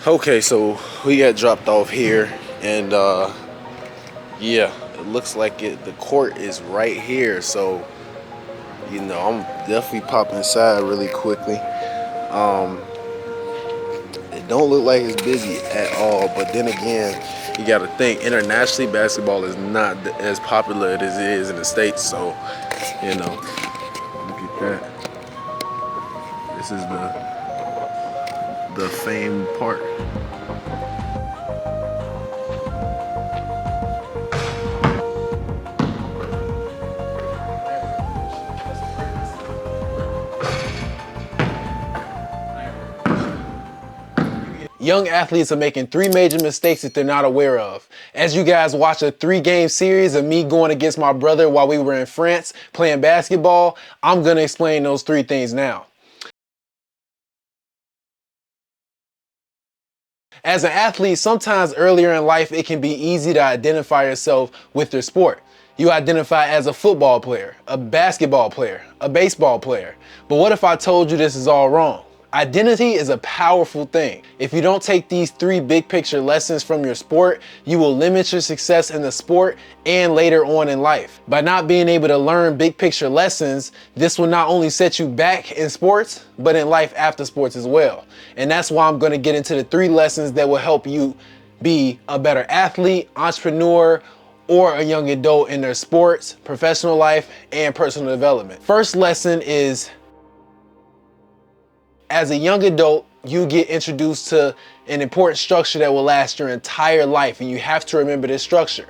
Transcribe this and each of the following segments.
Okay, so we got dropped off here, and yeah, it looks like the court is right here. So I'm definitely popping inside really quickly. It don't look like it's busy at all, but then again, you got to think internationally, basketball is not as popular as it is in the States. So look at that. This is the famed part. Young athletes are making three major mistakes that they're not aware of. As you guys watch a 3-game series of me going against my brother while we were in France playing basketball, I'm going to explain those 3 things now. As an athlete, sometimes earlier in life, it can be easy to identify yourself with your sport. You identify as a football player, a basketball player, a baseball player. But what if I told you this is all wrong? Identity is a powerful thing. If you don't take these 3 big picture lessons from your sport, you will limit your success in the sport and later on in life. By not being able to learn big picture lessons, this will not only set you back in sports, but in life after sports as well. And that's why I'm going to get into the 3 lessons that will help you be a better athlete, entrepreneur, or a young adult in their sports, professional life, and personal development. First lesson is, as a young adult, you get introduced to an important structure that will last your entire life, and you have to remember this structure.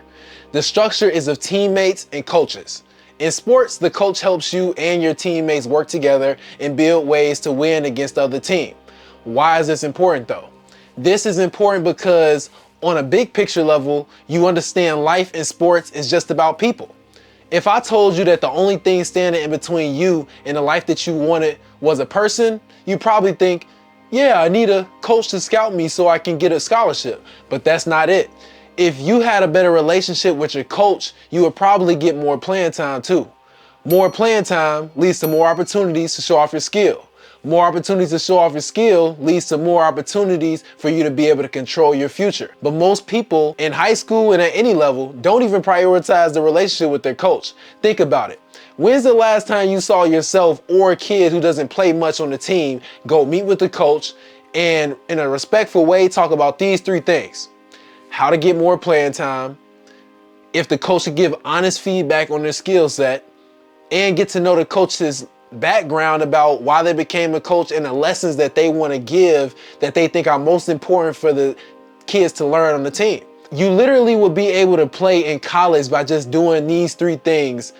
The structure is of teammates and coaches. In sports, the coach helps you and your teammates work together and build ways to win against the other team. Why is this important though? This is important because on a big picture level, you understand life in sports is just about people. If I told you that the only thing standing in between you and the life that you wanted was a person, you probably think, yeah, I need a coach to scout me so I can get a scholarship. But that's not it. If you had a better relationship with your coach, you would probably get more playing time too. More playing time leads to more opportunities to show off your skill. More opportunities to show off your skill leads to more opportunities for you to be able to control your future. But most people in high school and at any level don't even prioritize the relationship with their coach. Think about it. When's the last time you saw yourself or a kid who doesn't play much on the team go meet with the coach and in a respectful way talk about these 3 things? How to get more playing time, if the coach should give honest feedback on their skill set, and get to know the coach's background about why they became a coach and the lessons that they want to give that they think are most important for the kids to learn on the team. You literally will be able to play in college by just doing these 3 things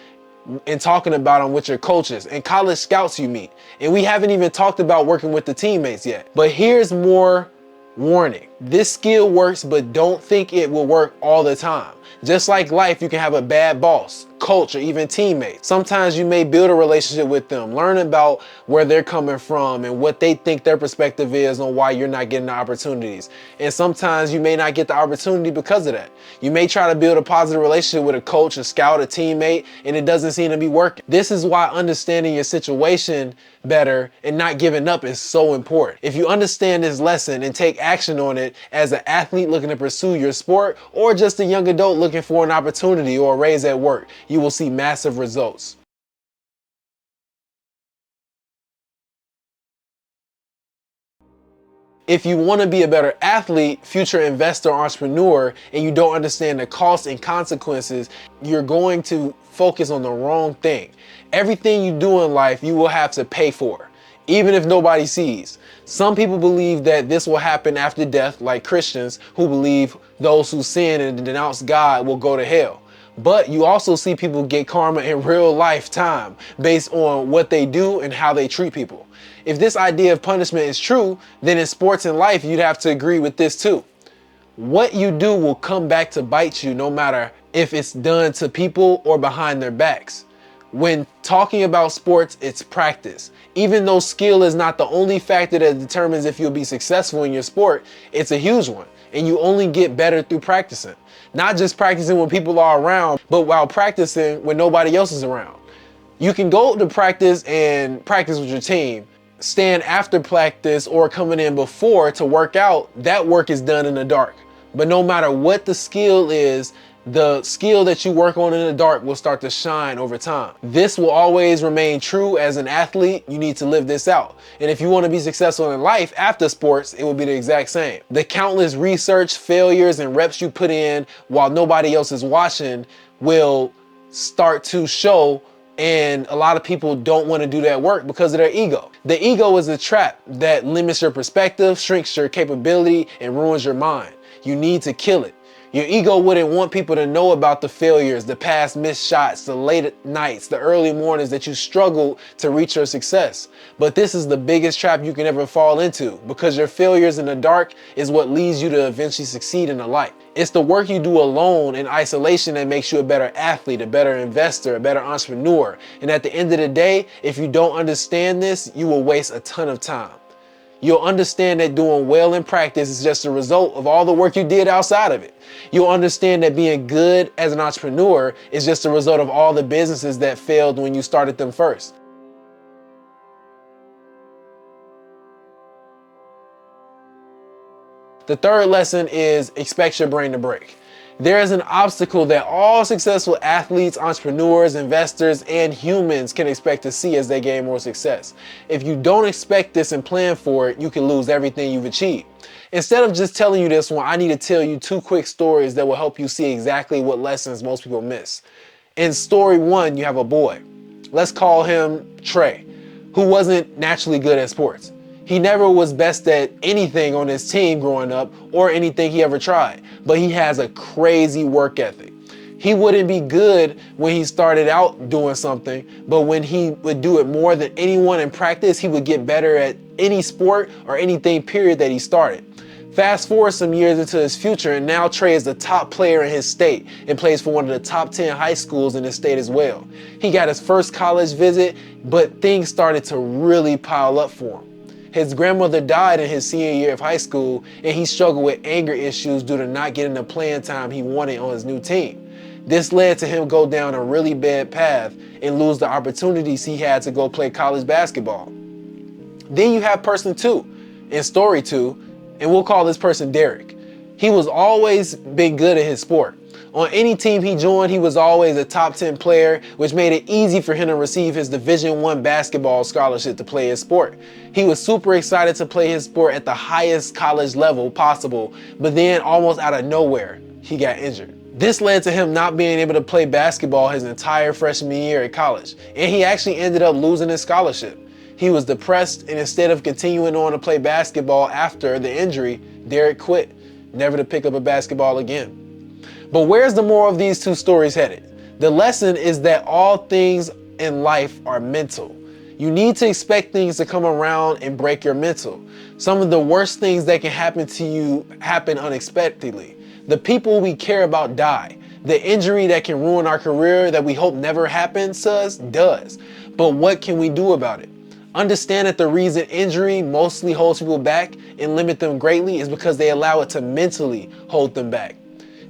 and talking about them with your coaches and college scouts you meet. And we haven't even talked about working with the teammates yet. But here's more warning. This skill works, but don't think it will work all the time. Just like life, you can have a bad boss, coach, or even teammates. Sometimes you may build a relationship with them, learn about where they're coming from and what they think their perspective is on why you're not getting the opportunities. And sometimes you may not get the opportunity because of that. You may try to build a positive relationship with a coach, a scout, a teammate, and it doesn't seem to be working. This is why understanding your situation better and not giving up is so important. If you understand this lesson and take action on it as an athlete looking to pursue your sport, or just a young adult looking for an opportunity or a raise at work, you will see massive results. If you want to be a better athlete, future investor, entrepreneur, and you don't understand the costs and consequences, you're going to focus on the wrong thing. Everything you do in life, you will have to pay for, even if nobody sees. Some people believe that this will happen after death, like Christians who believe those who sin and denounce God will go to hell. But you also see people get karma in real life time based on what they do and how they treat people. If this idea of punishment is true, then in sports and life, you'd have to agree with this too. What you do will come back to bite you no matter if it's done to people or behind their backs. When talking about sports, it's practice. Even though skill is not the only factor that determines if you'll be successful in your sport, it's a huge one. And you only get better through practicing. Not just practicing when people are around, but while practicing when nobody else is around. You can go to practice and practice with your team, staying after practice or coming in before to work out, that work is done in the dark. But no matter what the skill is, the skill that you work on in the dark will start to shine over time. This will always remain true. As an athlete, you need to live this out. And if you want to be successful in life after sports, it will be the exact same. The countless research, failures, and reps you put in while nobody else is watching will start to show, and a lot of people don't want to do that work because of their ego. The ego is a trap that limits your perspective, shrinks your capability, and ruins your mind. You need to kill it. Your ego wouldn't want people to know about the failures, the past missed shots, the late nights, the early mornings that you struggled to reach your success. But this is the biggest trap you can ever fall into, because your failures in the dark is what leads you to eventually succeed in the light. It's the work you do alone in isolation that makes you a better athlete, a better investor, a better entrepreneur. And at the end of the day, if you don't understand this, you will waste a ton of time. You'll understand that doing well in practice is just a result of all the work you did outside of it. You'll understand that being good as an entrepreneur is just a result of all the businesses that failed when you started them first. The third lesson is expect your brain to break. There is an obstacle that all successful athletes, entrepreneurs, investors, and humans can expect to see as they gain more success. If you don't expect this and plan for it, you can lose everything you've achieved. Instead of just telling you this one, I need to tell you two quick stories that will help you see exactly what lessons most people miss. In story one, you have a boy. Let's call him Trey, who wasn't naturally good at sports. He never was best at anything on his team growing up or anything he ever tried, but he has a crazy work ethic. He wouldn't be good when he started out doing something, but when he would do it more than anyone in practice, he would get better at any sport or anything period that he started. Fast forward some years into his future, and now Trey is the top player in his state and plays for one of the top 10 high schools in his state as well. He got his first college visit, but things started to really pile up for him. His grandmother died in his senior year of high school, and he struggled with anger issues due to not getting the playing time he wanted on his new team. This led to him go down a really bad path and lose the opportunities he had to go play college basketball. Then you have person two in story two, and we'll call this person Derek. He was always been good at his sport. On any team he joined, he was always a top 10 player, which made it easy for him to receive his Division I basketball scholarship to play his sport. He was super excited to play his sport at the highest college level possible, but then almost out of nowhere, he got injured. This led to him not being able to play basketball his entire freshman year at college, and he actually ended up losing his scholarship. He was depressed, and instead of continuing on to play basketball after the injury, Derek quit, never to pick up a basketball again. But where's the moral of these two stories headed? The lesson is that all things in life are mental. You need to expect things to come around and break your mental. Some of the worst things that can happen to you happen unexpectedly. The people we care about die. The injury that can ruin our career that we hope never happens to us does. But what can we do about it? Understand that the reason injury mostly holds people back and limit them greatly is because they allow it to mentally hold them back.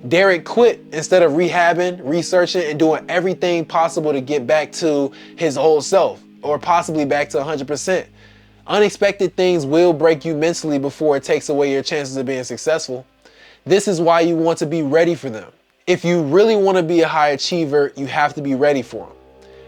Derek quit instead of rehabbing, researching, and doing everything possible to get back to his old self, or possibly back to 100%. Unexpected things will break you mentally before it takes away your chances of being successful. This is why you want to be ready for them. If you really want to be a high achiever, you have to be ready for them.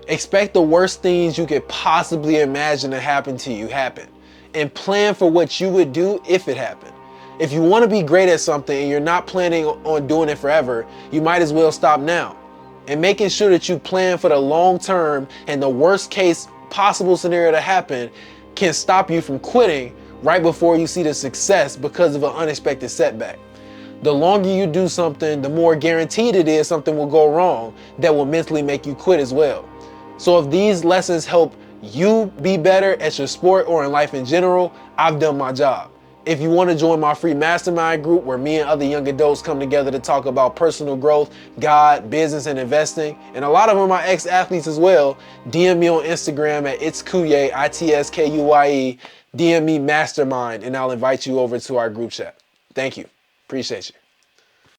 Expect the worst things you could possibly imagine to happen to you happen, and plan for what you would do if it happened. If you want to be great at something and you're not planning on doing it forever, you might as well stop now. And making sure that you plan for the long term and the worst case possible scenario to happen can stop you from quitting right before you see the success because of an unexpected setback. The longer you do something, the more guaranteed it is something will go wrong that will mentally make you quit as well. So if these lessons help you be better at your sport or in life in general, I've done my job. If you want to join my free mastermind group where me and other young adults come together to talk about personal growth, God, business, and investing, and a lot of them are ex-athletes as well, DM me on Instagram at it's Kuye, ITSKUYE, DM me mastermind, and I'll invite you over to our group chat. Thank you. Appreciate you.